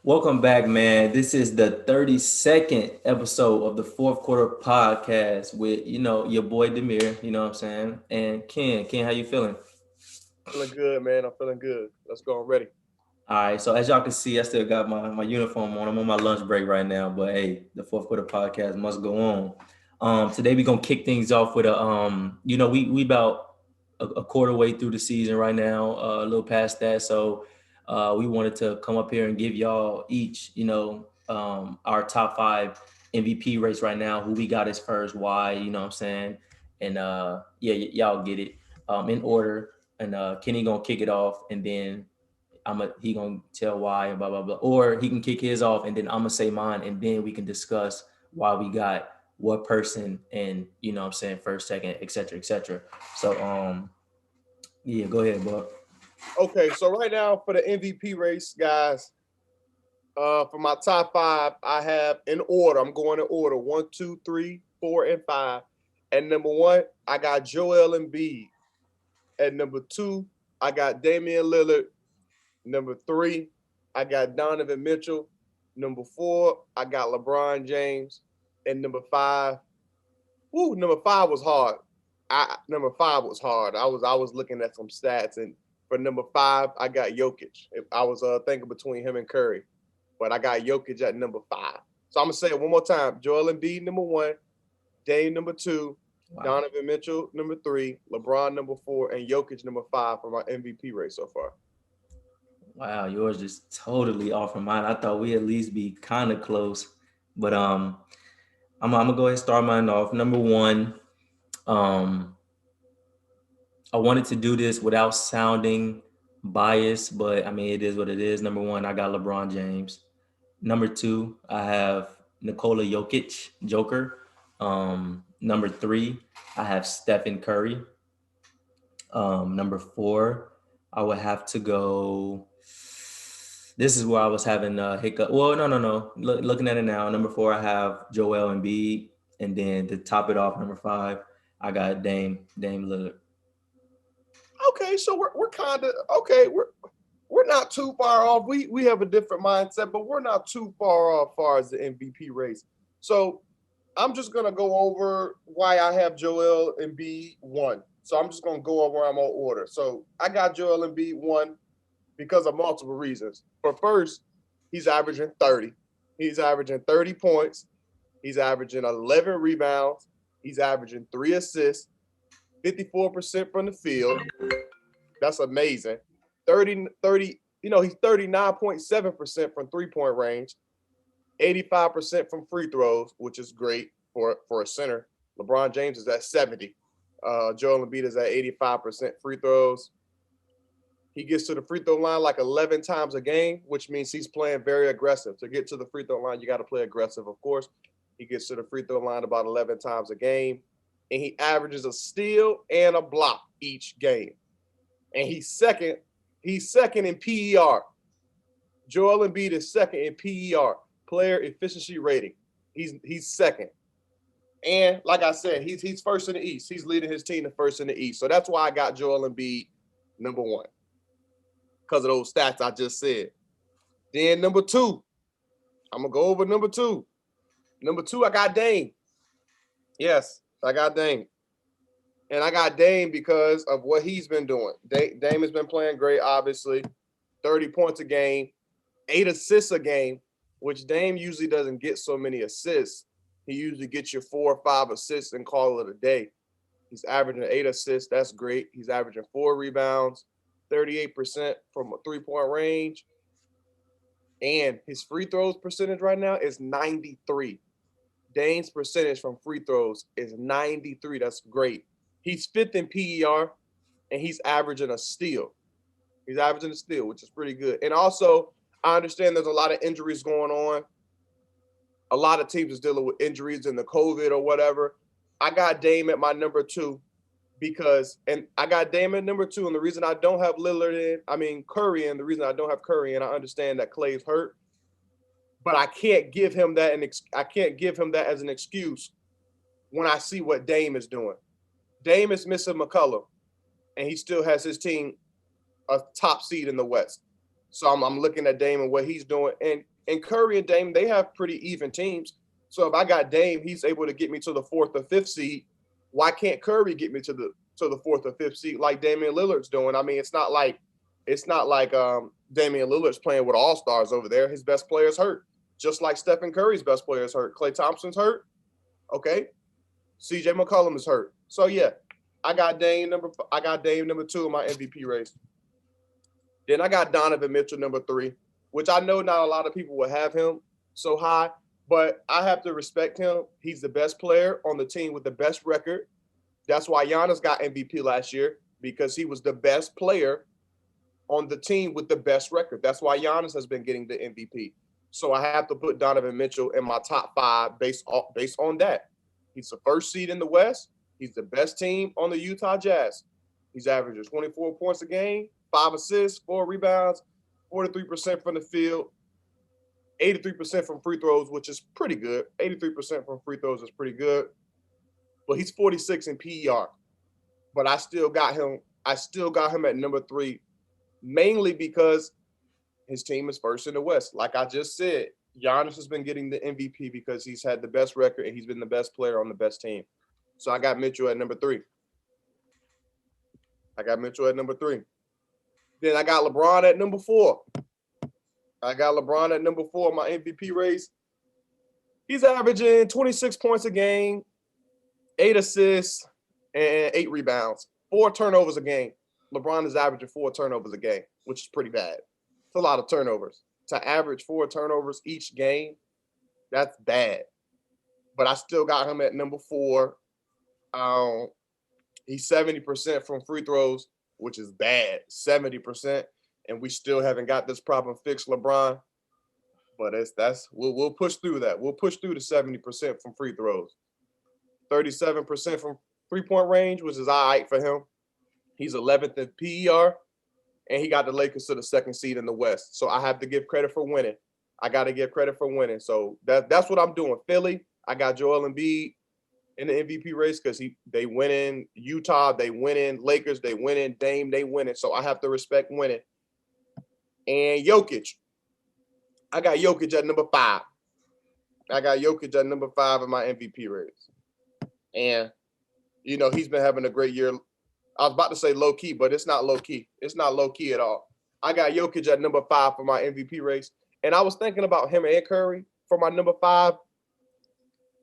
Welcome back, man. This is the 32nd episode of the fourth quarter podcast with, your boy Demir, you know what I'm saying? And Ken. Ken, how you feeling? Feeling good, man. I'm feeling good. Let's go. I'm ready. All right, so as y'all can see, I still got my uniform on. I'm on my lunch break right now, but hey, the fourth quarter podcast must go on. Today we're gonna kick things off with we about a quarter way through the season right now, a little past that. So we wanted to come up here and give y'all each, our top five MVP race right now, who we got as first, why, you know what I'm saying? And y'all get it in order. And Kenny gonna kick it off, and then he gonna tell why and blah blah blah, or he can kick his off and then I'm gonna say mine, and then we can discuss why we got what person, and what I'm saying, first, second, etc., etc. So yeah, go ahead, Bob. Okay, so right now for the MVP race, guys, for my top five, I have in order. I'm going in order: one, two, three, four, and five. And number one, I got Joel Embiid. At number two, I got Damian Lillard. Number three, I got Donovan Mitchell. Number four, I got LeBron James. And number five was hard. Number five was hard. I was looking at some stats, and for number five, I got Jokic. I was thinking between him and Curry, but I got Jokic at number five. So I'm gonna say it one more time: Joel Embiid number one, Dame number two, Wow. Donovan Mitchell number three, LeBron number four, and Jokic number five for my MVP race so far. Wow, yours just totally off from mine. I thought we at least be kind of close, but I'm gonna go ahead and start mine off. Number one, um I wanted to do this without sounding biased, but I mean, it is what it is. Number one, I got LeBron James. Number two, I have Nikola Jokic, Joker. Number three, I have Stephen Curry. Number four, I would have to go. This is where I was having a hiccup. Well, no. Looking at it now, number four, I have Joel Embiid, and then to top it off, number five, I got Dame Lillard. Okay, so we're kind of okay. We're not too far off. We have a different mindset, but we're not too far off as far as the MVP race. So I'm just gonna go over why I have Joel Embiid one. So I'm just gonna go over I'm on order. So I got Joel Embiid one because of multiple reasons. For first, he's averaging 30. He's averaging 30 points. He's averaging 11 rebounds. He's averaging 3 assists, 54% from the field. That's amazing. 30, he's 39.7% from 3-point range, 85% from free throws, which is great for a center. LeBron James is at 70. Joel Embiid is at 85% free throws. He gets to the free throw line like 11 times a game, which means he's playing very aggressive. To get to the free throw line, you got to play aggressive, of course. He gets to the free throw line about 11 times a game, and he averages a steal and a block each game. And he's second. He's second in PER. Joel Embiid is second in PER, player efficiency rating. He's second. And like I said, he's first in the East. He's leading his team to first in the East. So that's why I got Joel Embiid number one, because of those stats I just said. Then number two, I'm gonna go over number two. Number two, I got Dame. Yes, I got Dame. And I got Dame because of what he's been doing. Dame has been playing great, obviously. 30 points a game, 8 assists a game, which Dame usually doesn't get so many assists. He usually gets you 4 or 5 assists and call it a day. He's averaging 8 assists. That's great. He's averaging 4 rebounds, 38% from a 3-point range. And his free throws percentage right now is 93. Dame's percentage from free throws is 93. That's great. He's fifth in PER, and he's averaging a steal. He's averaging a steal, which is pretty good. And also, I understand there's a lot of injuries going on. A lot of teams is dealing with injuries in the COVID or whatever. I got Dame at my number two and I got Dame at number two. And the reason I don't have Curry in, the reason I don't have Curry in, I understand that Clay's hurt, but I can't give him that as an excuse when I see what Dame is doing. Dame is missing McCollum, and he still has his team a top seed in the West. So I'm looking at Dame and what he's doing. And Curry and Dame, they have pretty even teams. So if I got Dame, he's able to get me to the fourth or fifth seed. Why can't Curry get me to the fourth or fifth seed like Damian Lillard's doing? I mean, it's not like Damian Lillard's playing with all stars over there. His best player's hurt, just like Stephen Curry's best player's hurt. Klay Thompson's hurt. Okay, CJ McCollum is hurt. So yeah, I got Dame number 2 in my MVP race. Then I got Donovan Mitchell number 3, which I know not a lot of people will have him so high, but I have to respect him. He's the best player on the team with the best record. That's why Giannis got MVP last year, because he was the best player on the team with the best record. That's why Giannis has been getting the MVP. So I have to put Donovan Mitchell in my top 5 based on that. He's the first seed in the West. He's the best team on the Utah Jazz. He's averaging 24 points a game, 5 assists, 4 rebounds, 43% from the field, 83% from free throws, which is pretty good. 83% from free throws is pretty good. But he's 46 in PER. But I still got him at number 3, mainly because his team is first in the West. Like I just said, Giannis has been getting the MVP because he's had the best record and he's been the best player on the best team. So I got Mitchell at number 3. Then I got LeBron at number 4. In my MVP race. He's averaging 26 points a game, 8 assists, and 8 rebounds, 4 turnovers a game. LeBron is averaging 4 turnovers a game, which is pretty bad. It's a lot of turnovers. To average 4 turnovers each game, that's bad. But I still got him at number 4. He's 70% from free throws, which is bad. 70%. And we still haven't got this problem fixed, LeBron. But we'll push through that. We'll push through the 70% from free throws. 37% from three-point range, which is all right for him. He's 11th in PER, and he got the Lakers to the 2nd seed in the West. So I have to give credit for winning. I got to give credit for winning. So that's what I'm doing. Philly, I got Joel Embiid in the MVP race because they win in Utah, they win in Lakers, they win in Dame, they win it. So I have to respect winning. And Jokic, I got Jokic at number 5. I got Jokic at number 5 in my MVP race. And, he's been having a great year. I was about to say low key, but it's not low key. It's not low key at all. I got Jokic at number 5 for my MVP race. And I was thinking about him and Curry for my number 5.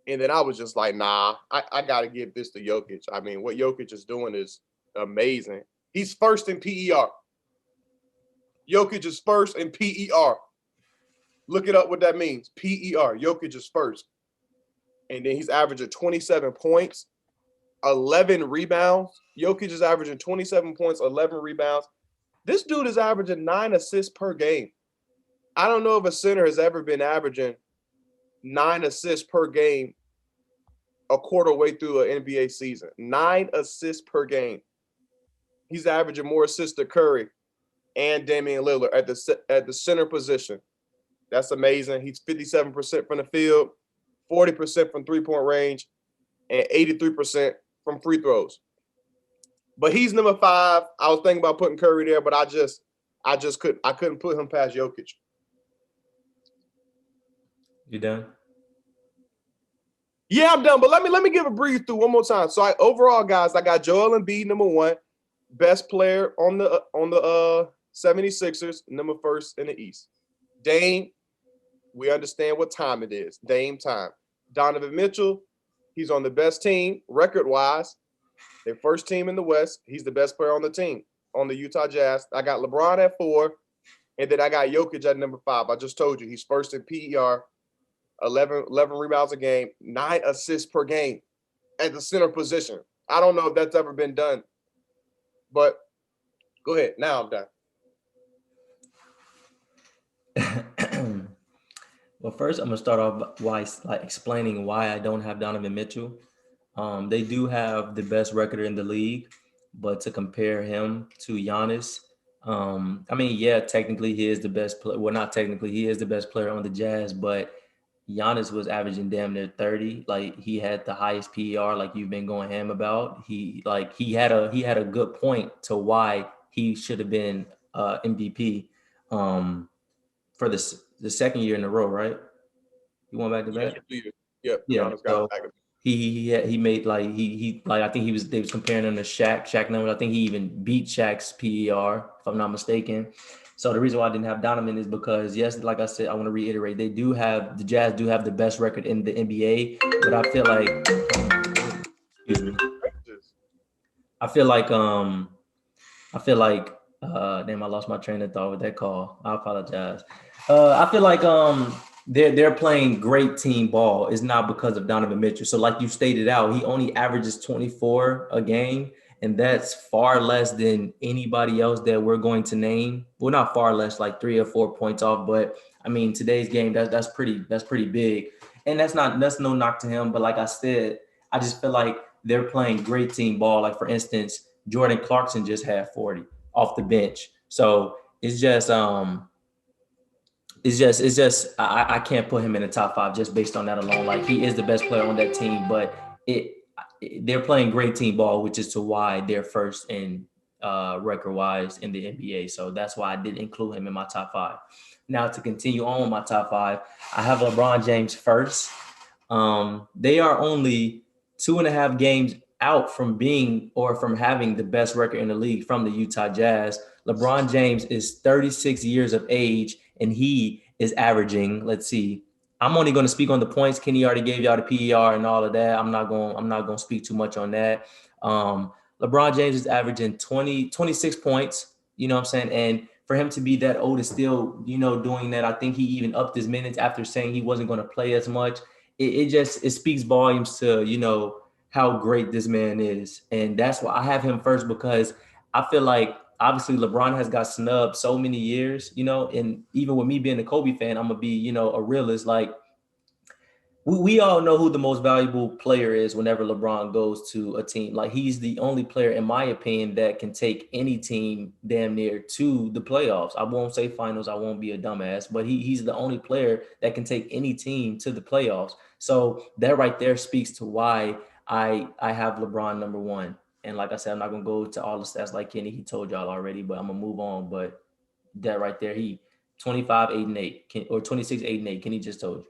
And then I was just like, nah, I got to give this to Jokic. I mean, what Jokic is doing is amazing. He's first in PER. Jokic is first in PER. Look it up what that means. PER. Jokic is first. And then he's averaging 27 points, 11 rebounds. Jokic is averaging 27 points, 11 rebounds. This dude is averaging 9 assists per game. I don't know if a center has ever been averaging 9 assists per game a quarter way through an NBA season. 9 assists per game. He's averaging more assists to Curry and Damian Lillard at the center position. That's amazing. He's 57% from the field, 40% from three-point range, and 83% from free throws. But he's number 5. I was thinking about putting Curry there, but I couldn't put him past Jokic. You done? Yeah, I'm done. But let me give a breathe through one more time. So overall, guys, I got Joel Embiid number 1, best player on the 76ers, number 1st in the East. Dame, we understand what time it is. Dame time. Donovan Mitchell, he's on the best team record-wise. Their first team in the West. He's the best player on the team, on the Utah Jazz. I got LeBron at 4, and then I got Jokic at number 5. I just told you he's first in PER, 11 rebounds a game, 9 assists per game at the center position. I don't know if that's ever been done, but go ahead. Now I'm done. Well, first I'm gonna start off by explaining why I don't have Donovan Mitchell. They do have the best record in the league, but to compare him to Giannis, I mean, yeah, technically he is the best player. Well, not technically, he is the best player on the Jazz, but Giannis was averaging damn near 30. Like he had the highest PER, like you've been going ham about. He had a good point to why he should have been MVP. um, for the second year in a row, right? He won back to Yes, back. 2 years. Yep, Yeah. Giannis got it So back. he made like he like I think they was comparing him to Shaq. Shaq numbers. I think he even beat Shaq's PER if I'm not mistaken. So the reason why I didn't have Donovan is because yes, like I said, I want to reiterate, the Jazz do have the best record in the NBA, but excuse me, I feel like I feel like damn, I lost my train of thought with that call. I apologize. I feel like they're playing great team ball. It's not because of Donovan Mitchell. So like you stated out, he only averages 24 a game, and that's far less than anybody else that we're going to name. Well, not far less, like 3 or 4 points off. But I mean, today's game that's pretty big, and that's no knock to him. But like I said, I just feel like they're playing great team ball. Like for instance, Jordan Clarkson just had 40 off the bench. So it's just I can't put him in the top five just based on that alone. Like he is the best player on that team, but they're playing great team ball, which is to why they're first in record wise in the NBA. So that's why I did include him in my top five. Now to continue on with my top five, I have LeBron James first. They are only 2.5 games out from being or from having the best record in the league from the Utah Jazz. LeBron James is 36 years of age and he is averaging, let's see, I'm only going to speak on the points. Kenny already gave y'all the PER and all of that. I'm not going to speak too much on that. LeBron James is averaging 26 points, you know what I'm saying? And for him to be that old and still, doing that, I think he even upped his minutes after saying he wasn't going to play as much. It speaks volumes to, how great this man is. And that's why I have him first because I feel like obviously LeBron has got snubbed so many years, and even with me being a Kobe fan, I'm gonna be, a realist. Like we all know who the most valuable player is whenever LeBron goes to a team. Like he's the only player, in my opinion, that can take any team damn near to the playoffs. I won't say finals. I won't be a dumbass, but he's the only player that can take any team to the playoffs. So that right there speaks to why I have LeBron number one. And like I said, I'm not gonna go to all the stats like Kenny. He told y'all already, but I'm gonna move on. But that right there, he 25, 8, and 8, or 26, 8, and 8. Kenny just told you.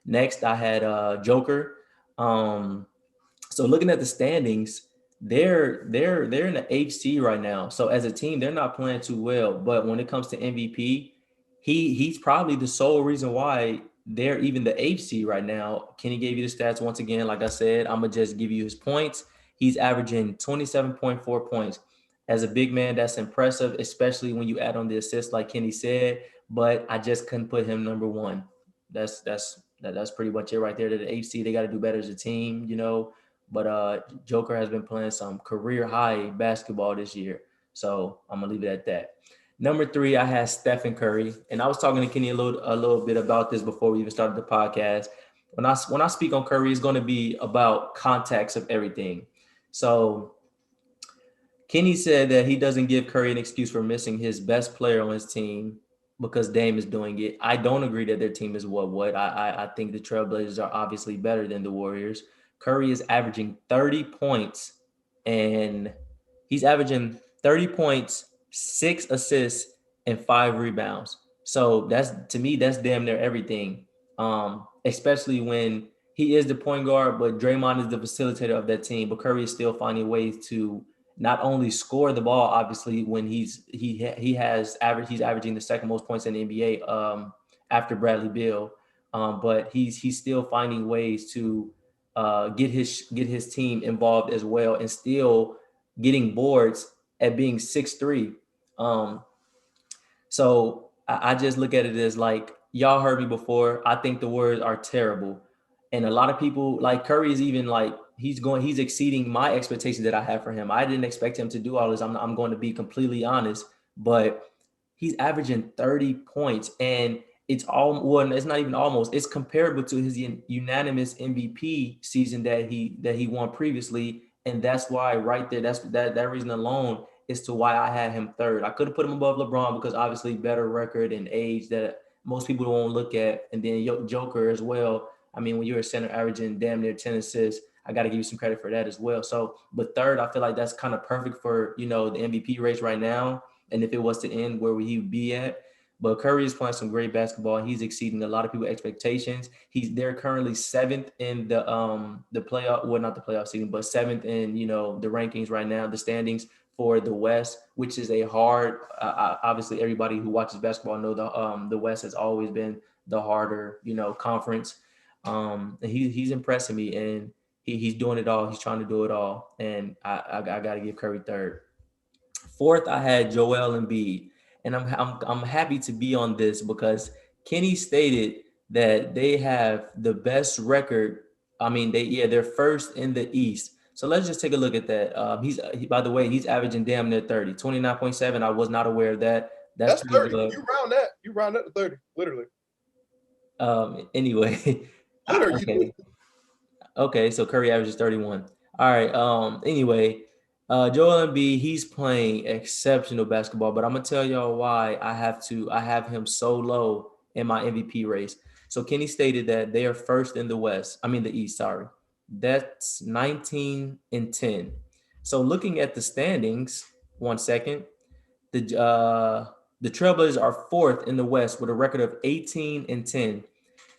Next, I had Joker. Um, so looking at the standings, they're in the HC right now. So as a team, they're not playing too well. But when it comes to MVP, he's probably the sole reason why they're even the HC right now. Kenny gave you the stats once again. Like I said, I'm gonna just give you his points. He's averaging 27.4 points. As a big man, that's impressive, especially when you add on the assists, like Kenny said. But I just couldn't put him number one. That's pretty much it right there. To the HC, they got to do better as a team, But Joker has been playing some career high basketball this year, so I'm gonna leave it at that. Number three, I had Stephen Curry, and I was talking to Kenny a little bit about this before we even started the podcast. When I speak on Curry, it's going to be about context of everything. So Kenny said that he doesn't give Curry an excuse for missing his best player on his team because Dame is doing it. I don't agree that their team is what. I think the Trailblazers are obviously better than the Warriors. Curry is averaging 30 points and he's averaging 30 points, 6 assists, and 5 rebounds. So that's to me, that's damn near everything. Especially when he is the point guard, but Draymond is the facilitator of that team. But Curry is still finding ways to not only score the ball, obviously when he's averaging the second most points in the NBA after Bradley Beal, but he's still finding ways to get his team involved as well, and still getting boards at being 6'3". So I just look at it as like y'all heard me before. I think the Warriors are terrible, and a lot of people like Curry is even like he's exceeding my expectations that I have for him. I didn't expect him to do all this. I'm going to be completely honest, but he's averaging 30 points, and it's all well, it's not even almost. It's comparable to his unanimous MVP season that he won previously, and that's why right there, that reason alone as to why I had him third. I could have put him above LeBron because obviously better record and age that most people won't look at. And then Joker as well. I mean, when you're a center averaging damn near 10 assists, I got to give you some credit for that as well. So, but third, I feel like that's kind of perfect for, the MVP race right now. And if it was to end, where would he be at? But Curry is playing some great basketball. He's exceeding a lot of people's expectations. They're currently seventh in the playoff, well, not the playoff season, but seventh in the rankings right now, the standings for the West, which is a hard. Obviously, everybody who watches basketball know the West has always been the harder conference. And he's impressing me, and he's doing it all. He's trying to do it all, and I got to give Curry third. Fourth, I had Joel Embiid, and I'm happy to be on this because Kenny stated that they have the best record. I mean, they're first in the East. So let's just take a look at that. By the way, he's averaging damn near 30, 29.7. I was not aware of that. That's That's pretty 30. good. You round that. You round that to 30. Literally. Anyway, Literally. okay. Okay, so Curry averages 31. All right. Anyway, Joel Embiid, he's playing exceptional basketball, but I'm gonna tell y'all why I have him so low in my MVP race. So Kenny stated that they are first in the West. I mean the East, sorry. That's 19 and 10. So looking at the standings, one second, the Trailblazers are fourth in the West with a record of 18 and 10.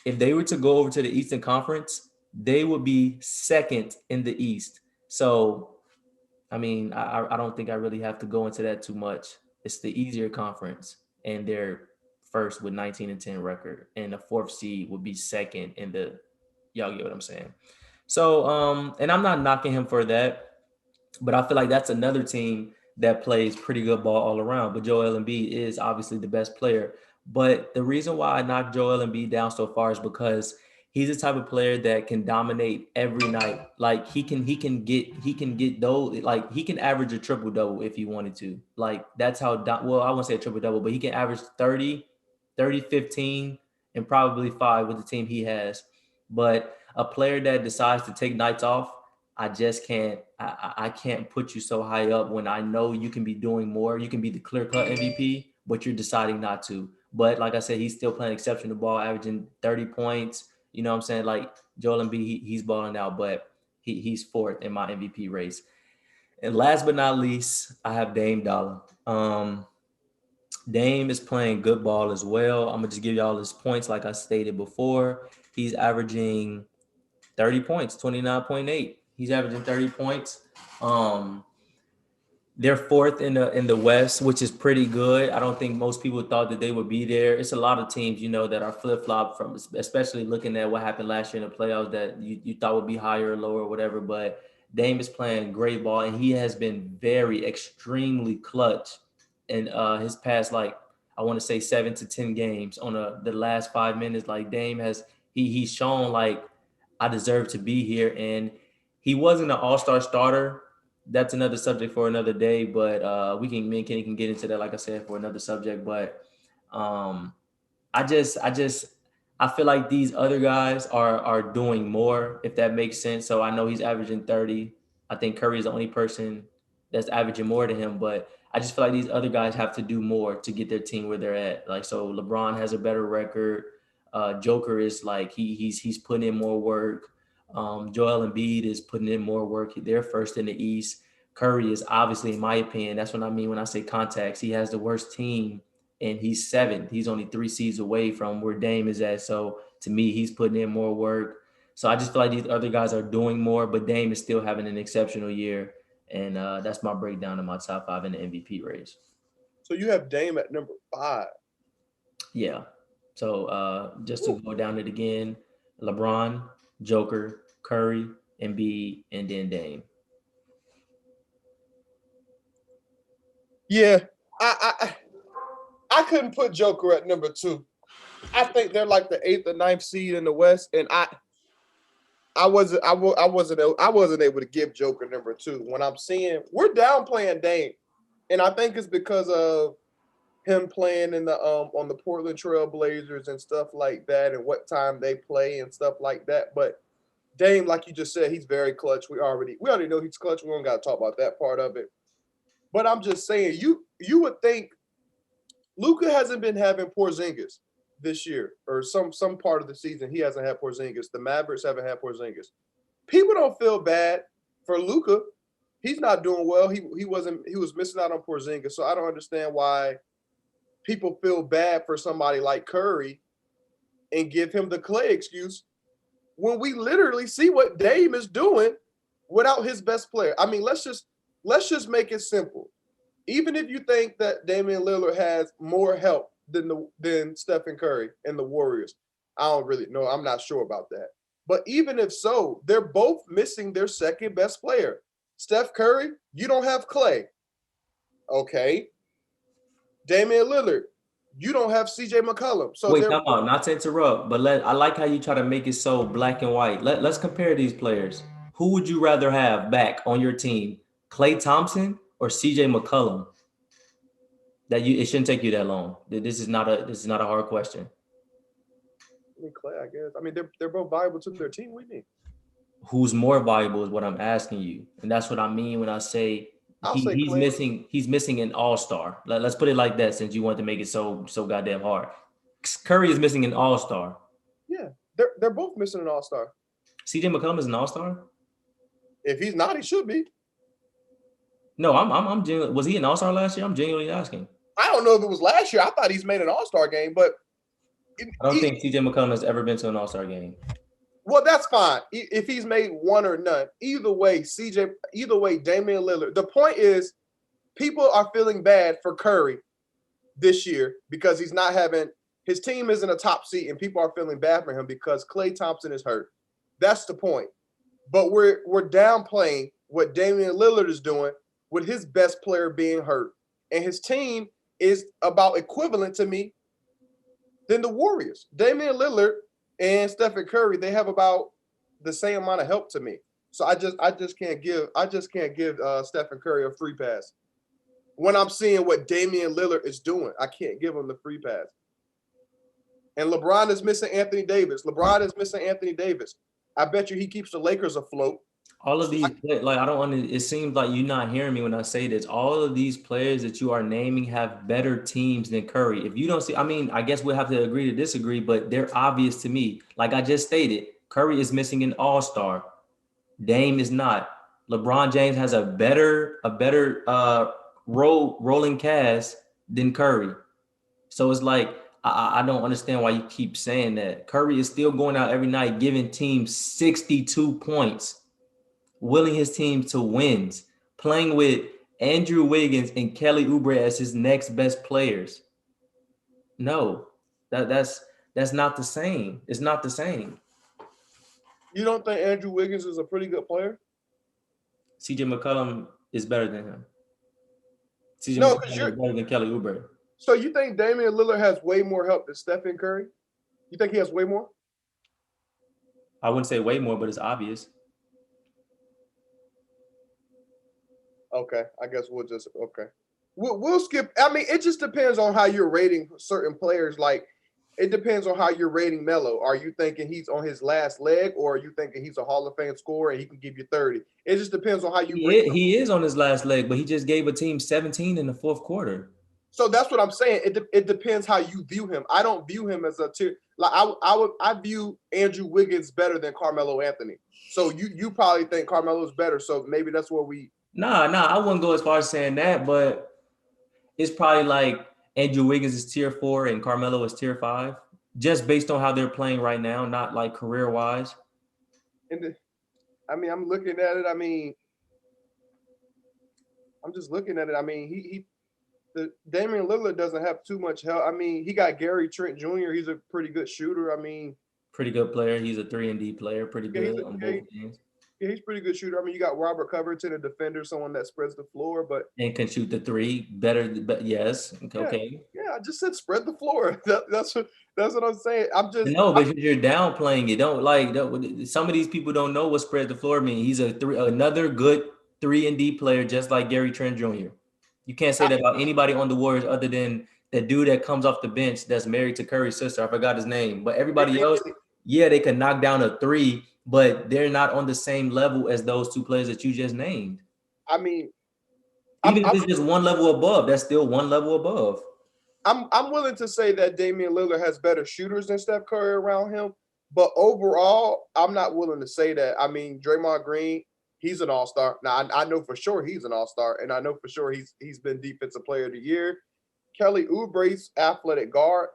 If they were to go over to the Eastern Conference, they would be second in the East. So, I mean, I don't think I really have to go into that too much. It's the easier conference, and they're first with 19 and 10 record, and the fourth seed would be second in the. Y'all get what I'm saying? So, and I'm not knocking him for that. But I feel like that's another team that plays pretty good ball all around. But Joel Embiid is obviously the best player. But the reason why I knocked Joel Embiid down so far is because he's the type of player that can dominate every night. Like he can get those, like he can average a triple double if he wanted to. Like that's how well, I won't say a triple double, but he can average 30, 30, 15, and probably 5 with the team he has. But a player that decides to take nights off, I just can't. I can't put you so high up when I know you can be doing more. You can be the clear cut MVP, but you're deciding not to. But like I said, he's still playing exceptional ball, averaging 30 points. You know what I'm saying? Like Joel Embiid, he's balling out, but he's fourth in my MVP race. And last but not least, I have Dame Dollar. Dame is playing good ball as well. I'm gonna just give y'all his points, like I stated before. He's averaging 30 points, 29.8. He's averaging 30 points. Um, they're fourth in the West, which is pretty good. I don't think most people thought that they would be there. It's a lot of teams, that are flip flop from, especially looking at what happened last year in the playoffs that you thought would be higher or lower or whatever. But Dame is playing great ball, and he has been very extremely clutch in his past, like I want to say 7 to 10 games on the last 5 minutes. Like Dame has he's shown like I deserve to be here, and he wasn't an all-star starter. That's another subject for another day, but me and Kenny can get into that, like I said, for another subject. But um, I feel like these other guys are doing more, if that makes sense. So I know he's averaging 30. I think Curry is the only person that's averaging more than him, but I just feel like these other guys have to do more to get their team where they're at. Like so LeBron has a better record. Joker is like he's putting in more work. Joel Embiid is putting in more work. They're first in the East. Curry is obviously, in my opinion, that's what I mean when I say contacts. He has the worst team, and he's seventh. He's only 3 seeds away from where Dame is at. So to me, he's putting in more work. So I just feel like these other guys are doing more, but Dame is still having an exceptional year. And that's my breakdown of my top 5 in the MVP race. So you have Dame at number 5. Yeah. So just to Ooh. go down it again, LeBron, Joker, Curry, Embiid, and then Dame. Yeah, I couldn't put Joker at number 2. I think they're like the 8th or 9th seed in the West, and I wasn't able to give Joker number 2. When I'm seeing we're downplaying Dame, and I think it's because of him playing in the on the Portland Trail Blazers and stuff like that, and what time they play and stuff like that. But Dame, like you just said, he's very clutch. We already know he's clutch. We don't got to talk about that part of it. But I'm just saying, you would think Luka hasn't been having Porzingis this year, or some part of the season he hasn't had Porzingis. The Mavericks haven't had Porzingis. People don't feel bad for Luka. He's not doing well. He was missing out on Porzingis, so I don't understand why people feel bad for somebody like Curry and give him the Clay excuse when we literally see what Dame is doing without his best player. I mean, let's just make it simple. Even if you think that Damian Lillard has more help than Stephen Curry and the Warriors, I don't really know. I'm not sure about that. But even if so, they're both missing their second best player. Steph Curry, you don't have Clay. Okay. Damian Lillard, you don't have CJ McCollum. So Wait, they're come both, on, not to interrupt, but I like how you try to make it so black and white. Let's compare these players. Who would you rather have back on your team, Klay Thompson or CJ McCollum? It shouldn't take you that long. This is not a hard question. I mean, Clay, I guess. I mean, they're both valuable to their team. What do you mean? Who's more valuable is what I'm asking you, and that's what I mean when I say I'll say he's Clay. missing. He's missing an all-star. Let's put it like that, since you want to make it so goddamn hard. Curry is missing an all-star. Yeah, they're both missing an all-star. CJ McCollum is an all-star. If he's not, he should be. No, I'm genuinely, was he an all-star last year? I'm genuinely asking. I don't know if it was last year. I thought he's made an all-star game, but I don't think CJ McCollum has ever been to an all-star game. well, that's fine. If he's made one or none, either way, Damian Lillard. The point is, people are feeling bad for Curry this year because he's not having his team isn't a top seed, and people are feeling bad for him because Klay Thompson is hurt. That's the point. But we're downplaying what Damian Lillard is doing with his best player being hurt, and his team is about equivalent to me than the Warriors. Damian Lillard and Stephen Curry, they have about the same amount of help to me. So I just can't give Stephen Curry a free pass. When I'm seeing what Damian Lillard is doing, I can't give him the free pass. And LeBron is missing Anthony Davis. I bet you he keeps the Lakers afloat. All of these, like, I don't want to, it seems like you're not hearing me when I say this. All of these players that you are naming have better teams than Curry. If you don't see, I mean, I guess we'll have to agree to disagree, but they're obvious to me. Like I just stated, Curry is missing an all-star. Dame is not. LeBron James has a better rolling cast than Curry. So it's like, I don't understand why you keep saying that. Curry is still going out every night, giving teams 62 points, willing his team to wins, playing with Andrew Wiggins and Kelly Oubre as his next best players. No, that's not the same. It's not the same. You don't think Andrew Wiggins is a pretty good player? CJ McCollum is better than him. CJ No, McCollum is better than Kelly Oubre. So you think Damian Lillard has way more help than Stephen Curry? You think he has way more? I wouldn't say way more, but it's obvious. Okay, I guess we'll skip. I mean, it just depends on how you're rating certain players. Like, it depends on how you're rating Melo. Are you thinking he's on his last leg, or are you thinking he's a Hall of Fame scorer and he can give you 30? It just depends on how you rate him. He is on his last leg, but he just gave a team 17 in the fourth quarter. So that's what I'm saying. It depends how you view him. I don't view him as a tier. Like I view Andrew Wiggins better than Carmelo Anthony. So you probably think Carmelo's better. So maybe that's where we. Nah, I wouldn't go as far as saying that, but it's probably like Andrew Wiggins is tier 4 and Carmelo is tier 5, just based on how they're playing right now, not like career wise. I mean, I'm looking at it. I mean, I'm just looking at it. I mean, Damian Lillard doesn't have too much help. I mean, he got Gary Trent Jr. He's a pretty good shooter. I mean, pretty good player. He's a 3-and-D player. Pretty good on both ends. Yeah, he's a pretty good shooter. I mean, you got Robert Covington, a defender, someone that spreads the floor, and can shoot the three better. But yes, okay. Yeah, I just said spread the floor. That's what I'm saying. But you're downplaying it. Don't like some of these people don't know what spread the floor means. He's another good 3-and-D player, just like Gary Trent Jr. You can't say that about anybody on the Warriors other than the dude that comes off the bench that's married to Curry's sister. I forgot his name, but everybody else, yeah, they can knock down a three, but they're not on the same level as those two players that you just named. I mean, even if it's just one level above, that's still one level above. I'm willing to say that Damian Lillard has better shooters than Steph Curry around him, but overall, I'm not willing to say that. I mean, Draymond Green, he's an all-star. Now, I know for sure he's an all-star, and I know for sure he's been Defensive Player of the Year. Kelly Oubre's athletic guard.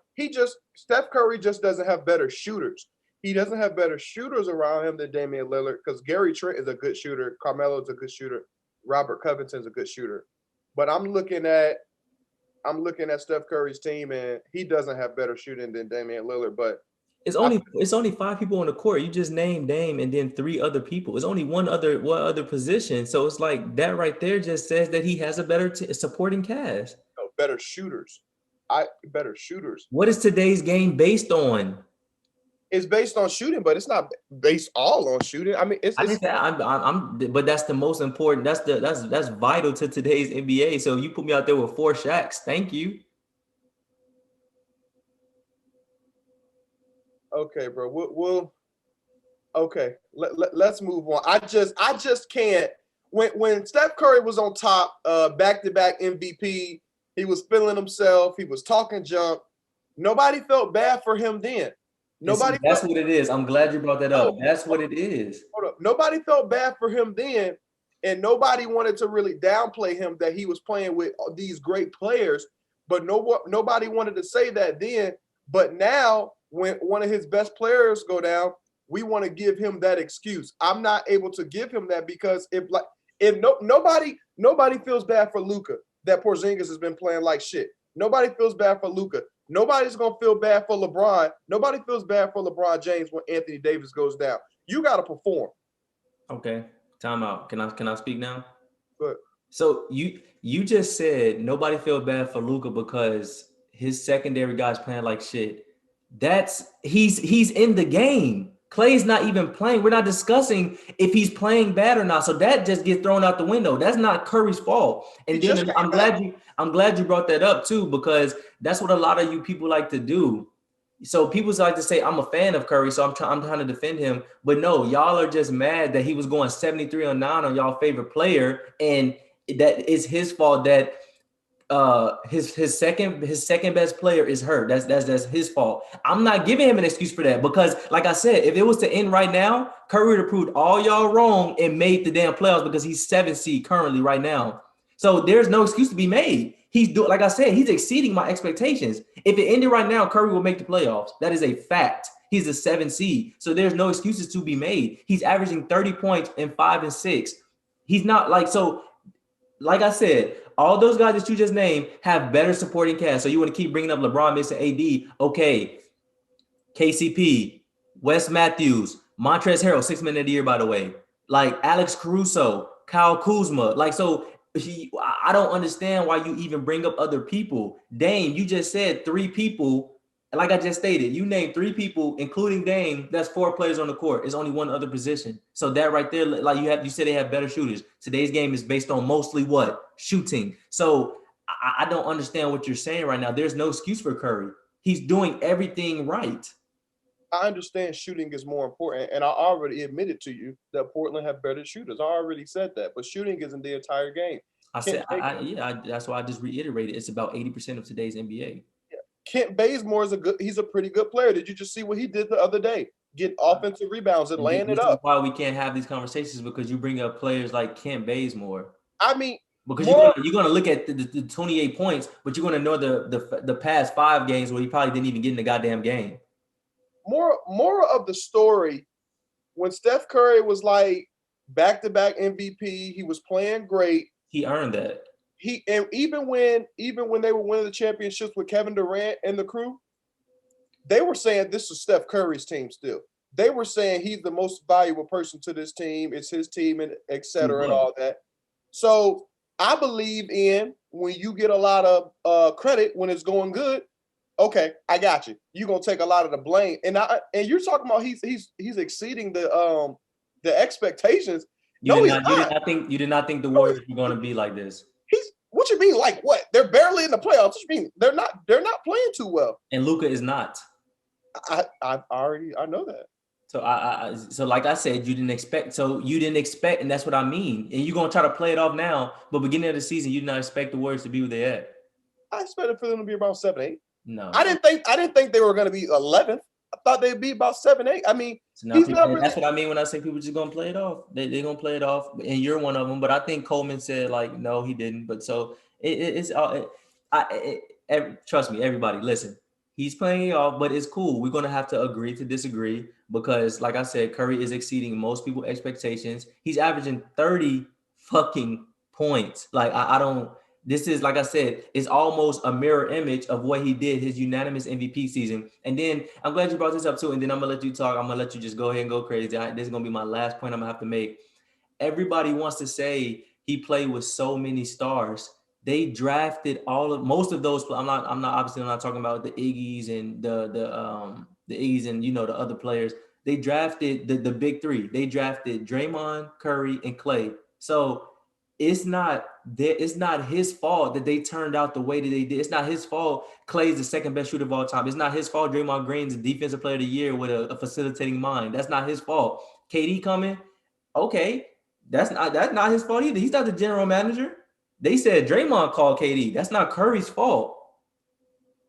Steph Curry just doesn't have better shooters. He doesn't have better shooters around him than Damian Lillard because Gary Trent is a good shooter. Carmelo is a good shooter. Robert Covington's a good shooter. But I'm looking at Steph Curry's team, and he doesn't have better shooting than Damian Lillard. But It's only 5 people on the court. You just named Dame and then 3 other people. It's only one other position. So it's like that right there just says that he has a better supporting cast. better shooters. Better shooters. What is today's game based on? It's based on shooting, but it's not based all on shooting. I mean, but that's the most important. That's vital to today's NBA. So you put me out there with 4 Shaqs. Thank you. Okay, bro. Okay. Let's move on. I just can't. When Steph Curry was on top, back-to-back MVP, he was feeling himself. He was talking junk. Nobody felt bad for him then. That's what it is. I'm glad you brought that up. That's what it is. Hold up. Nobody felt bad for him then, and nobody wanted to really downplay him that he was playing with these great players. But nobody wanted to say that then. But now, when one of his best players go down, we want to give him that excuse. I'm not able to give him that because nobody feels bad for Luka that Porzingis has been playing like shit. Nobody feels bad for Luka. Nobody's gonna feel bad for LeBron. Nobody feels bad for LeBron James when Anthony Davis goes down. You got to perform. Okay, time out. Can I speak now? Good. So you just said nobody feel bad for Luka because his secondary guys playing like shit. He's in the game. Clay's not even playing. We're not discussing if he's playing bad or not. So that just gets thrown out the window. That's not Curry's fault. And then I'm glad you brought that up too, because that's what a lot of you people like to do. So people like to say, I'm a fan of Curry, so I'm trying to defend him. But no, y'all are just mad that he was going 73-9 on y'all favorite player. And that is his fault that his second best player is hurt. That's his fault. I'm not giving him an excuse for that because, like I said, if it was to end right now, Curry would have proved all y'all wrong and made the damn playoffs because he's 7th seed currently right now. So there's no excuse to be made. Like I said, he's exceeding my expectations. If it ended right now, Curry will make the playoffs. That is a fact. He's a 7th seed, so there's no excuses to be made. He's averaging 30 points in 5 and 6. He's not like so. Like I said, all those guys that you just named have better supporting cast. So you want to keep bringing up LeBron, Mason, AD. Okay. KCP, Wes Matthews, Montrezl Harrell, 6th man of the year, by the way. Like Alex Caruso, Kyle Kuzma. Like, so I don't understand why you even bring up other people. Dame, you just said 3 people. Like I just stated, you named 3 people, including Dame. That's 4 players on the court. It's only one other position. So that right there, like you said, they have better shooters. Today's game is based on mostly what? Shooting. So I don't understand what you're saying right now. There's no excuse for Curry. He's doing everything right. I understand shooting is more important, and I already admitted to you that Portland have better shooters. I already said that, but shooting isn't the entire game. That's why I just reiterated. It's about 80% of today's NBA. Kent Bazemore he's a pretty good player. Did you just see what he did the other day? Getting offensive rebounds and laying it up. This is why we can't have these conversations because you bring up players like Kent Bazemore. I mean, because you're gonna look at the 28 points, but you're gonna know the past 5 games where he probably didn't even get in the goddamn game. More of the story when Steph Curry was like back-to-back MVP, he was playing great. He earned that. And even when they were winning the championships with Kevin Durant and the crew, they were saying this is Steph Curry's team still. They were saying he's the most valuable person to this team. It's his team and et cetera and all that. So I believe in when you get a lot of credit when it's going good. Okay, I got you. You're gonna take a lot of the blame, and you're talking about he's exceeding the expectations. You did not think the Warriors were gonna be like this. What you mean? Like what? They're barely in the playoffs. What you mean? They're not playing too well. And Luka is not. I know that. So like I said, you didn't expect, and that's what I mean. And you're gonna try to play it off now, but beginning of the season, you did not expect the Warriors to be where they at. I expected for them to be about 7-8. No, I didn't think they were gonna be 11th. I thought they'd be about 7-8. I mean, that's what I mean when I say people just gonna play it off. They're gonna play it off, and you're one of them. But I think Coleman said like, no, he didn't. But so trust me, everybody, listen. He's playing it off, but it's cool. We're gonna have to agree to disagree because, like I said, Curry is exceeding most people's expectations. He's averaging 30 fucking points. Like I don't. This is like I said, it's almost a mirror image of what he did his unanimous MVP season. And then I'm glad you brought this up too. And then I'm gonna let you talk. I'm gonna let you just go ahead and go crazy. This is gonna be my last point I'm gonna have to make. Everybody wants to say he played with so many stars. They drafted most of those. I'm not talking about the Iggy's and the Iggy's and the other players. They drafted the big three. They drafted Draymond, Curry, and Clay. So it's not his fault that they turned out the way that they did. It's not his fault Clay's the second best shooter of all time. It's not his fault Draymond Green's the defensive player of the year with a facilitating mind. That's not his fault. KD coming, okay, that's not his fault either. He's not the general manager. They said Draymond called KD. That's not Curry's fault.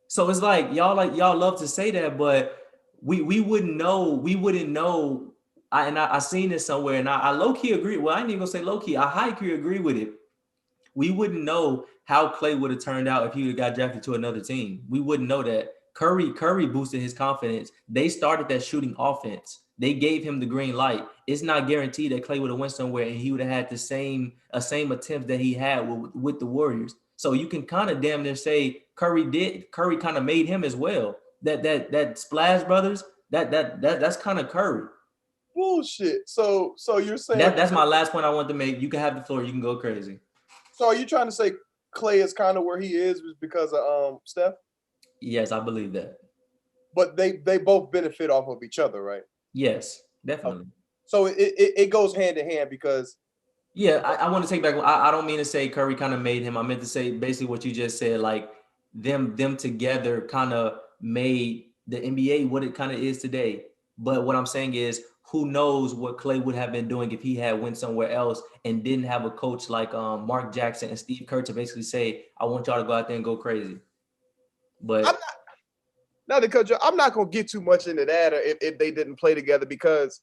So it's like y'all love to say that, but we wouldn't know. We wouldn't know. I seen this somewhere, and I low key agree. Well, I ain't even gonna say low key. I high key agree with it. We wouldn't know how Clay would have turned out if he would have got drafted to another team. We wouldn't know that. Curry boosted his confidence. They started that shooting offense. They gave him the green light. It's not guaranteed that Clay would have went somewhere and he would have had the same attempt that he had with the Warriors. So you can kind of damn near say Curry kind of made him as well. That Splash Brothers, that's kind of Curry. Bullshit. So you're saying That's my last point I want to make. You can have the floor. You can go crazy. So are you trying to say Clay is kind of where he is because of Steph? Yes, I believe that. But they both benefit off of each other, right? Yes, definitely. Okay. So it goes hand in hand because. Yeah, I want to take back. I don't mean to say Curry kind of made him. I meant to say basically what you just said. Like them together kind of made the NBA what it kind of is today. But what I'm saying is, who knows what Clay would have been doing if he had went somewhere else and didn't have a coach like Mark Jackson and Steve Kerr to basically say, "I want y'all to go out there and go crazy." But I'm not gonna get too much into that if they didn't play together because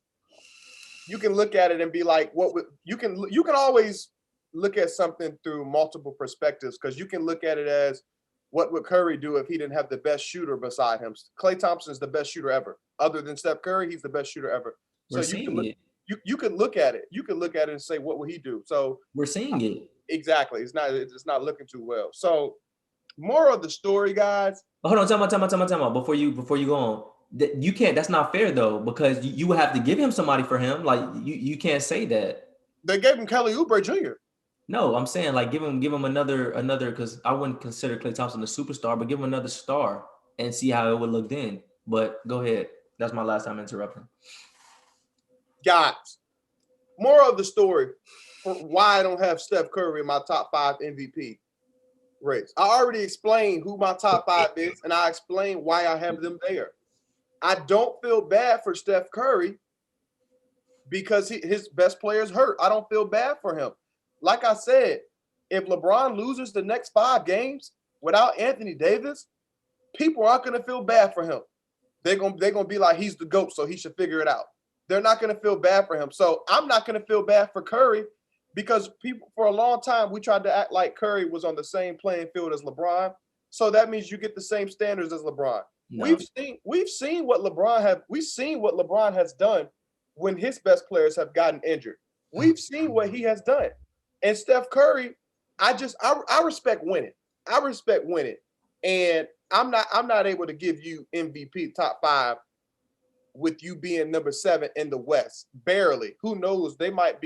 you can look at it and be like, you can always look at something through multiple perspectives because you can look at it as what would Curry do if he didn't have the best shooter beside him? Klay Thompson is the best shooter ever. Other than Steph Curry, he's the best shooter ever. So you could look at it. You could look at it and say, what would he do? So we're seeing it. Exactly. It's not looking too well. So more of the story, guys. Hold on, time out. Before you go on. You can't. That's not fair though, because you would have to give him somebody for him. Like you can't say that. They gave him Kelly Oubre Jr. No, I'm saying like give him another because I wouldn't consider Klay Thompson a superstar, but give him another star and see how it would look then. But go ahead. That's my last time interrupting. Guys, more of the story for why I don't have Steph Curry in my top 5 MVP race. I already explained who my top 5 is, and I explained why I have them there. I don't feel bad for Steph Curry because his best player's hurt. I don't feel bad for him. Like I said, if LeBron loses the next 5 games without Anthony Davis, people aren't going to feel bad for him. They're going to be like, he's the GOAT, so he should figure it out. They're not going to feel bad for him. So I'm not going to feel bad for Curry because people, for a long time, we tried to act like Curry was on the same playing field as LeBron. So that means you get the same standards as LeBron. No. We've seen what LeBron has done when his best players have gotten injured. We've seen what he has done. And Steph Curry, I respect winning. I respect winning. And I'm not able to give you MVP top 5 with you being number 7 in the West. Barely. Who knows? They might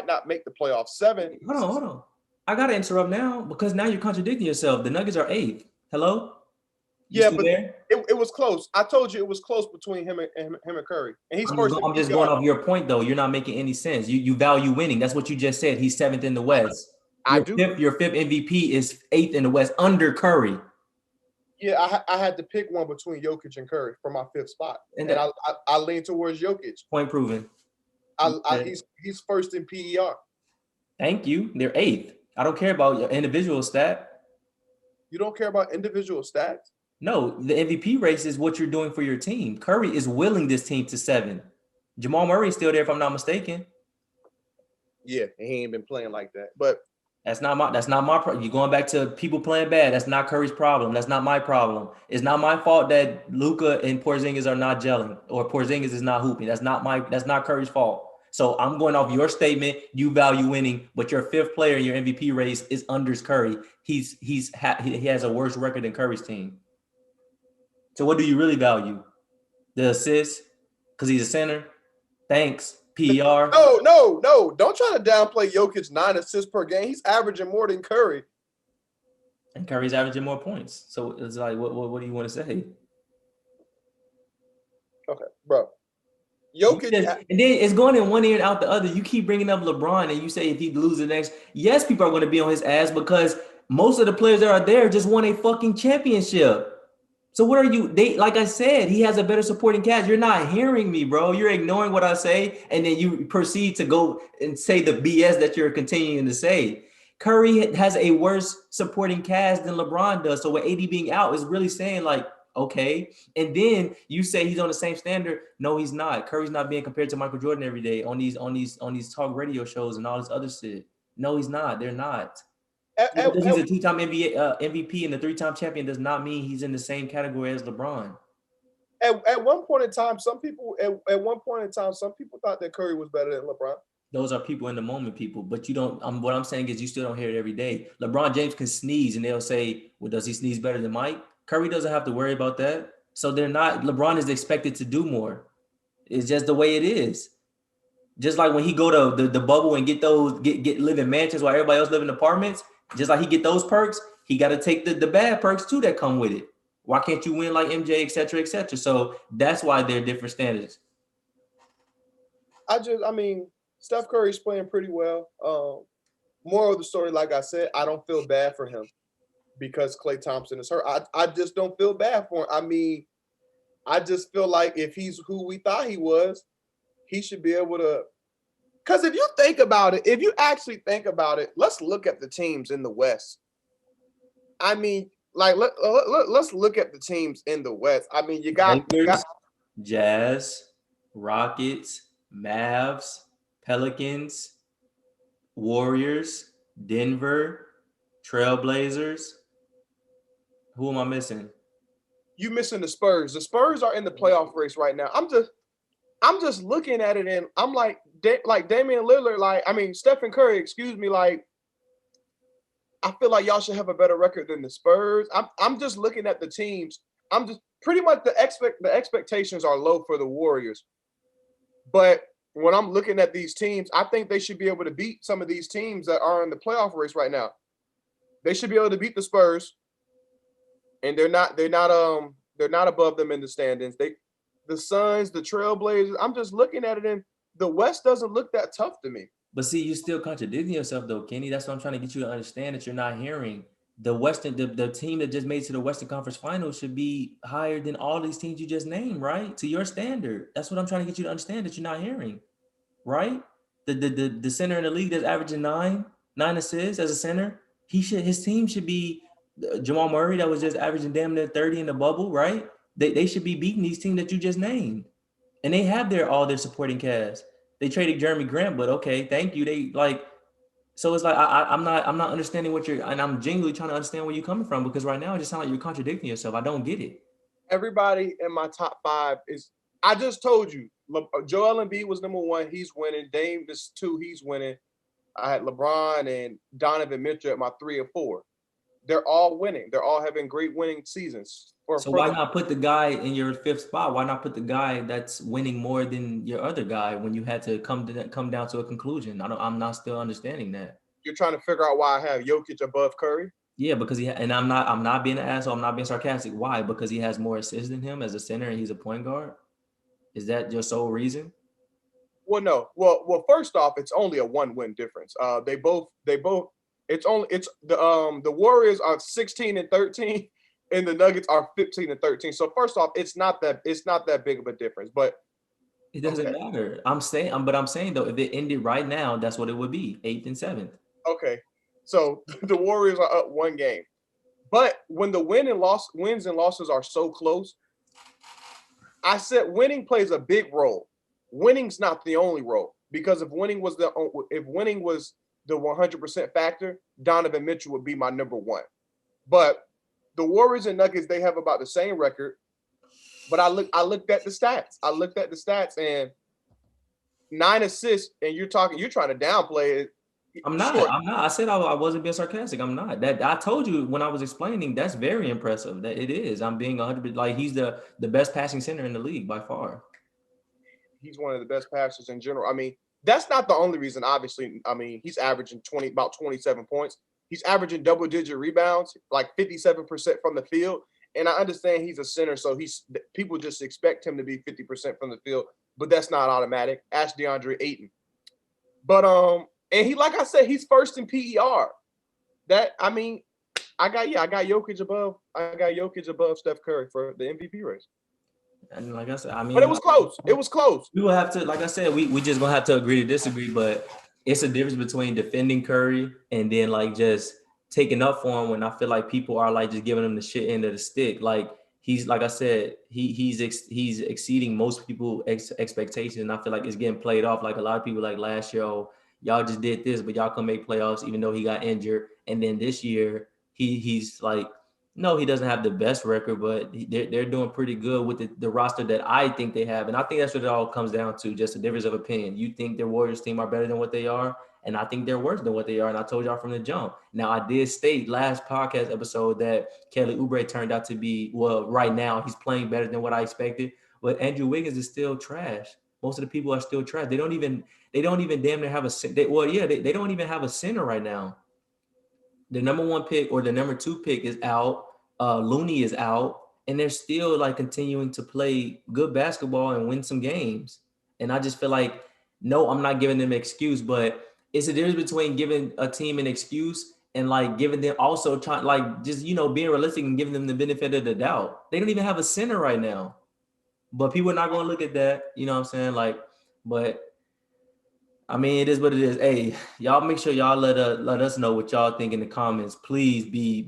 not make the playoffs. 7. Hold on. I gotta interrupt now because now you're contradicting yourself. The Nuggets are 8th. Hello? Yeah, but it was close. I told you it was close between him and Curry. And he's first. I'm just going off your point though. You're not making any sense. You value winning. That's what you just said. He's 7th in the West. Your fifth MVP is 8th in the West under Curry. Yeah, I had to pick one between Jokic and Curry for my 5th spot, and I lean towards Jokic. Point proven. He's first in PER. Thank you. They're 8th. I don't care about your individual stat. You don't care about individual stats? No, the MVP race is what you're doing for your team. Curry is willing this team to 7. Jamal Murray's still there, if I'm not mistaken. Yeah, and he ain't been playing like that. But You're going back to people playing bad. That's not Curry's problem. That's not my problem. It's not my fault that Luka and Porzingis are not gelling or Porzingis is not hooping. That's not Curry's fault. So I'm going off your statement. You value winning, but your fifth player in your MVP race is Unders Curry. He has a worse record than Curry's team. So what do you really value? The assists because he's a center. Thanks. PER. No. Don't try to downplay Jokic 9 assists per game. He's averaging more than Curry. And Curry's averaging more points. So it's like, what do you want to say? Okay, bro. Jokic. And then it's going in one ear and out the other. You keep bringing up LeBron and you say if he loses the next, yes, people are going to be on his ass because most of the players that are there just won a fucking championship. So what are you? Like I said, he has a better supporting cast. You're not hearing me, bro. You're ignoring what I say, and then you proceed to go and say the BS that you're continuing to say. Curry has a worse supporting cast than LeBron does. So with AD being out is really saying like, okay. And then you say he's on the same standard. No, he's not. Curry's not being compared to Michael Jordan every day on these talk radio shows and all this other shit. No, he's not. They're not. Because he's a two-time NBA MVP and a three-time champion does not mean he's in the same category as LeBron. At one point in time, some people thought that Curry was better than LeBron. Those are people in the moment, people. But you don't. What I'm saying is, you still don't hear it every day. LeBron James can sneeze, and they'll say, "Well, does he sneeze better than Mike?" Curry doesn't have to worry about that. So they're not. LeBron is expected to do more. It's just the way it is. Just like when he go to the bubble and get live in mansions while everybody else live in apartments. Just like he get those perks, he got to take the bad perks too that come with it. Why can't you win like MJ, et cetera, et cetera? So that's why they're different standards. I mean, Steph Curry's playing pretty well. Moral of the story, like I said, I don't feel bad for him because Klay Thompson is hurt. I just don't feel bad for him. I mean, I just feel like if he's who we thought he was, he should be able to. Because if you think about it, if you actually think about it, let's look at the teams in the West. I mean, like let's look at the teams in the West. I mean, you got Jazz, Rockets, Mavs, Pelicans, Warriors, Denver, Trailblazers. Who am I missing? You missing the Spurs. The Spurs are in the playoff race right now. I'm just looking at it and I'm like Damian Lillard, Stephen Curry, excuse me, like I feel like y'all should have a better record than the Spurs. I'm just looking at the teams. I'm just pretty much the expectations are low for the Warriors. But when I'm looking at these teams, I think they should be able to beat some of these teams that are in the playoff race right now. They should be able to beat the Spurs. And they're not above them in the standings. The Suns, the Trailblazers, I'm just looking at it and the West doesn't look that tough to me. But see, you still contradicting yourself though, Kenny. That's what I'm trying to get you to understand that you're not hearing. The team that just made to the Western Conference Finals should be higher than all these teams you just named, right? To your standard. That's what I'm trying to get you to understand that you're not hearing, right? The center in the league that's averaging nine assists as a center, his team should be Jamal Murray that was just averaging damn near 30 in the bubble, right? They should be beating these teams that you just named. And they have all their supporting cast. They traded Jeremy Grant, but okay, thank you. So it's like I'm not understanding and I'm genuinely trying to understand where you're coming from because right now it just sounds like you're contradicting yourself. I don't get it. Everybody in my top five I just told you, Joel Embiid was number one. He's winning. Dame is two. He's winning. I had LeBron and Donovan Mitchell at my 3 or 4. They're all winning. They're all having great winning seasons. So why not put the guy in your 5th spot? Why not put the guy that's winning more than your other guy when you had to come down to a conclusion? I'm not still understanding that. You're trying to figure out why I have Jokic above Curry? Yeah, because and I'm not being an asshole. I'm not being sarcastic. Why? Because he has more assists than him as a center and he's a point guard. Is that your sole reason? Well, no. Well, first off, it's only a 1-win difference. They both. It's the Warriors are 16-13. And the Nuggets are 15-13. So first off, it's not that big of a difference. But it doesn't matter. I'm saying though, if it ended right now, that's what it would be, 8th and 7th. Okay, so the Warriors are up 1 game, but when the wins and losses are so close, I said winning plays a big role. Winning's not the only role because if winning was the 100% factor, Donovan Mitchell would be my number one. But the Warriors and Nuggets, they have about the same record. But I looked at the stats. I looked at the stats and 9 assists, and you're trying to downplay it. I'm not. Sure, I'm not. I said I wasn't being sarcastic. I'm not. That I told you when I was explaining. That's very impressive. That it is. I'm being 100. Like he's the best passing center in the league by far. he's one of the best passers in general. I mean, that's not the only reason. Obviously, I mean, he's averaging about 27 points. He's averaging double-digit rebounds, like 57% from the field. And I understand he's a center, so people just expect him to be 50% from the field, but that's not automatic. Ask DeAndre Ayton. But and he, like I said, he's first in PER. That I mean, I got Jokic above Steph Curry for the MVP race. And like I said, I But mean, it was close. It was close. we will have to, like I said, we just gonna have to agree to disagree. But it's a difference between defending Curry and then like just taking up for him when I feel like people are like just giving him the shit end of the stick. Like he's like I said, he's exceeding most people expectations. And I feel like it's getting played off. Like a lot of people like last year, oh, y'all just did this, but y'all can make playoffs even though he got injured. And then this year he's like no, he doesn't have the best record, but they're doing pretty good with the roster that I think they have. And I think that's what it all comes down to, just a difference of opinion. You think the Warriors team are better than what they are, and I think they're worse than what they are. And I told y'all from the jump. Now, I did state last podcast episode that Kelly Oubre turned out to be, well, right now, he's playing better than what I expected. But Andrew Wiggins is still trash. Most of the people are still trash. They don't even damn near have they don't even have a center right now. The number one pick or the number two pick is out. Looney is out, and they're still like continuing to play good basketball and win some games. And I just feel like, no, I'm not giving them an excuse, but it's a difference between giving a team an excuse and like giving them also trying like just being realistic and giving them the benefit of the doubt. They don't even have a center right now, but people are not going to look at that. You know what I'm saying? Like, but I mean, it is what it is. Hey, y'all make sure y'all let us know what y'all think in the comments. Please be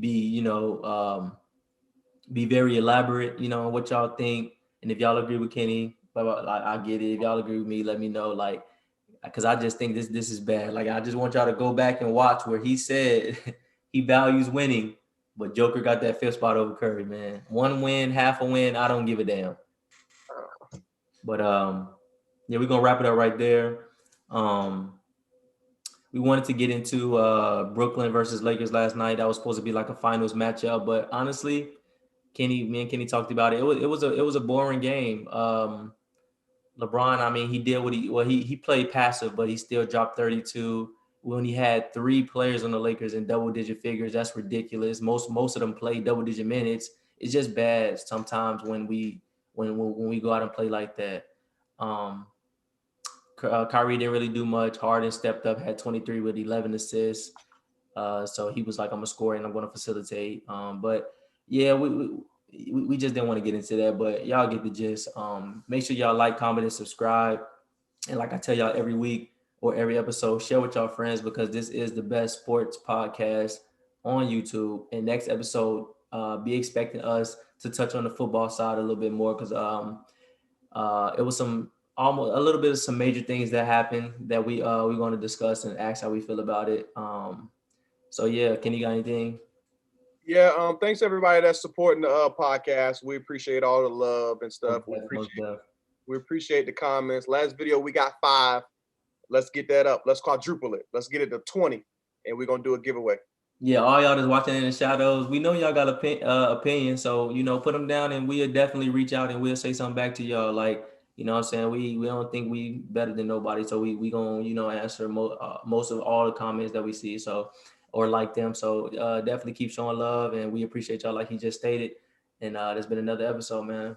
very elaborate, on what y'all think. And if y'all agree with Kenny, I get it. If y'all agree with me, let me know. Like, because I just think this is bad. Like, I just want y'all to go back and watch where he said he values winning, but Joker got that fifth spot over Curry, man. One win, half a win, I don't give a damn. But yeah, we're gonna wrap it up right there. We wanted to get into Brooklyn versus Lakers last night. That was supposed to be like a finals matchup, but honestly, me and Kenny talked about it. It was a boring game. LeBron, I mean, he did he played passive, but he still dropped 32 when he had three players on the Lakers in double digit figures. That's ridiculous. Most of them played double digit minutes. It's just bad sometimes when we go out and play like that. Kyrie didn't really do much. Harden stepped up, had 23 with 11 assists. So he was like, I'm gonna score and I'm gonna facilitate. But yeah, we just didn't want to get into that. But y'all get the gist. Make sure y'all like, comment, and subscribe. And like I tell y'all every week or every episode, share with y'all friends because this is the best sports podcast on YouTube. And next episode, be expecting us to touch on the football side a little bit more because it was almost a little bit of some major things that happened that we're going to discuss and ask how we feel about it. So yeah, Kenny, got anything? Yeah, thanks everybody that's supporting the podcast. We appreciate all the love and stuff. We appreciate the comments. Last video we got 5. Let's get that up. Let's quadruple it. Let's get it to 20, and we're gonna do a giveaway. Yeah, all y'all that's watching in the shadows, we know y'all got opinion, so put them down, and we'll definitely reach out and we'll say something back to y'all. Like, what I'm saying, we don't think we better than nobody, so we gonna answer most of all the comments that we see, so or like them. So definitely keep showing love, and we appreciate y'all, like he just stated. And there's been another episode, man.